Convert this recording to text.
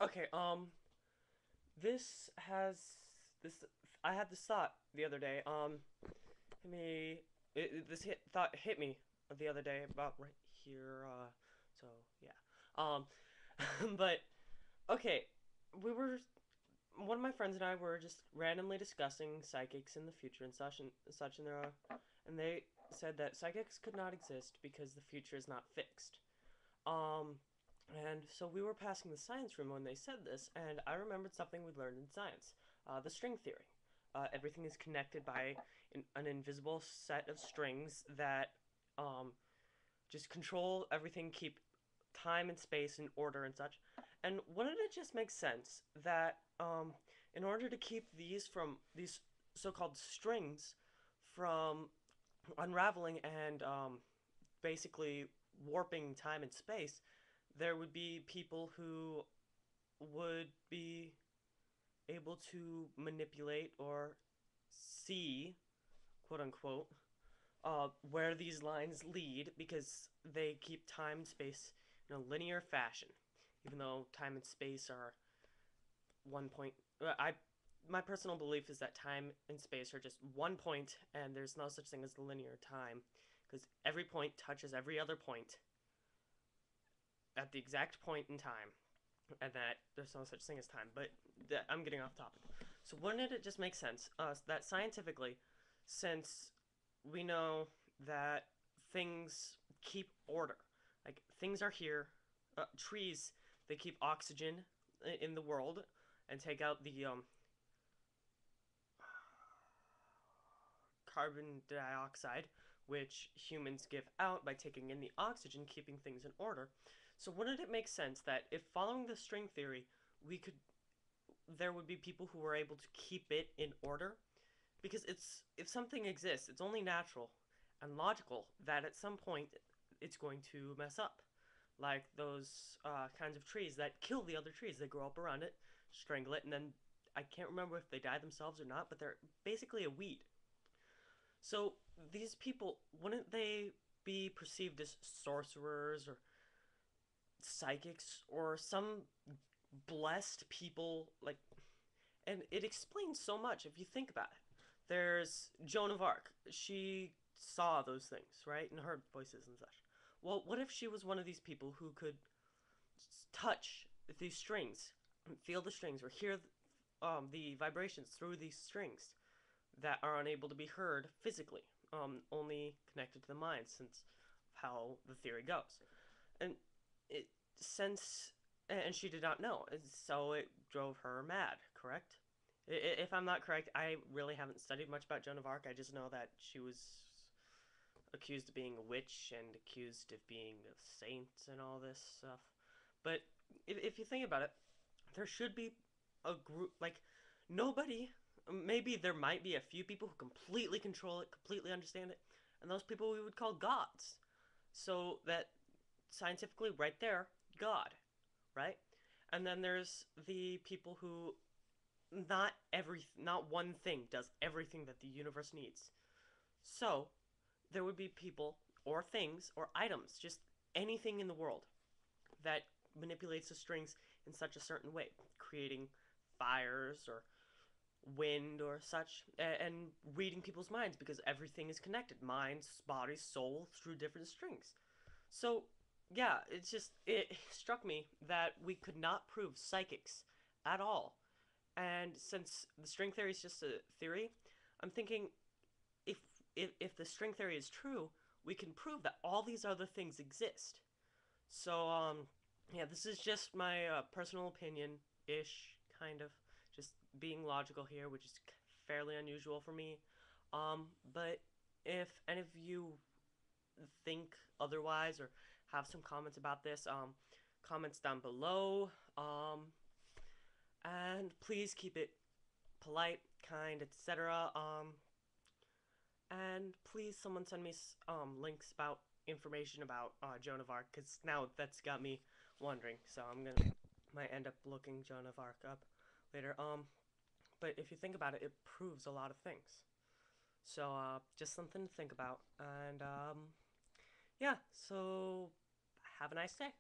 Okay, this has this. I had this thought the other day. Hit me. Thought hit me the other day about right here. So yeah. But okay, we were one of my friends and I were just randomly discussing psychics in the future and such, and they said that psychics could not exist because the future is not fixed. Um, and so we were passing the science room when they said this, and I remembered something we learned in science, the string theory. Everything is connected by an invisible set of strings that um, just control everything, keep time and space in order and such. And wouldn't it just make sense that in order to keep these so-called strings from unraveling and basically warping time and space, there would be people who would be able to manipulate or see, quote unquote, where these lines lead because they keep time and space in a linear fashion, even though time and space are one point. I My personal belief is that time and space are just one point, and there's no such thing as linear time, because every point touches every other point at the exact point in time, and that there's no such thing as time. But I'm getting off topic. So wouldn't it just make sense that scientifically, since we know that things keep order, like things are here, trees they keep oxygen in the world and take out the carbon dioxide, which humans give out by taking in the oxygen, keeping things in order. So wouldn't it make sense that if following the string theory, we could there would be people who were able to keep it in order? Because it's if something exists, it's only natural and logical that at some point it's going to mess up. Like those kinds of trees that kill the other trees. They grow up around it, strangle it, and then I can't remember if they die themselves or not, but they're basically a weed. So these people, wouldn't they be perceived as sorcerers or psychics or some blessed people? Like, and it explains so much if you think about it. There's Joan of Arc. She saw those things, right, and heard voices and such. Well, what if she was one of these people who could touch these strings, feel the strings, or hear the vibrations through these strings that are unable to be heard physically, only connected to the mind, since how the theory goes. And it since and she did not know, so it drove her mad. Correct? If I'm not correct, I really haven't studied much about Joan of Arc. I just know that she was accused of being a witch and accused of being a saint and all this stuff. But if you think about it, there should be a group like nobody. Maybe there might be a few people who completely control it, completely understand it, and those people we would call gods. So that scientifically, right there, God, right? And then there's the people who not one thing does everything that the universe needs. So there would be people or things or items, just anything in the world that manipulates the strings in such a certain way, creating fires or wind or such, and reading people's minds because everything is connected minds, bodies, soul through different strings. So, yeah, it struck me that we could not prove psychics at all. And since the string theory is just a theory, I'm thinking if if the string theory is true, we can prove that all these other things exist. So yeah, this is just my personal opinion ish kind of just being logical here, which is fairly unusual for me. But if any of you think otherwise or have some comments about this, comments down below. And please keep it polite, kind, etc. And please, someone send me links about information about Joan of Arc, because now that's got me wondering. So I'm gonna might end up looking Joan of Arc up later. But if you think about it, it proves a lot of things. So just something to think about. And yeah, so have a nice day.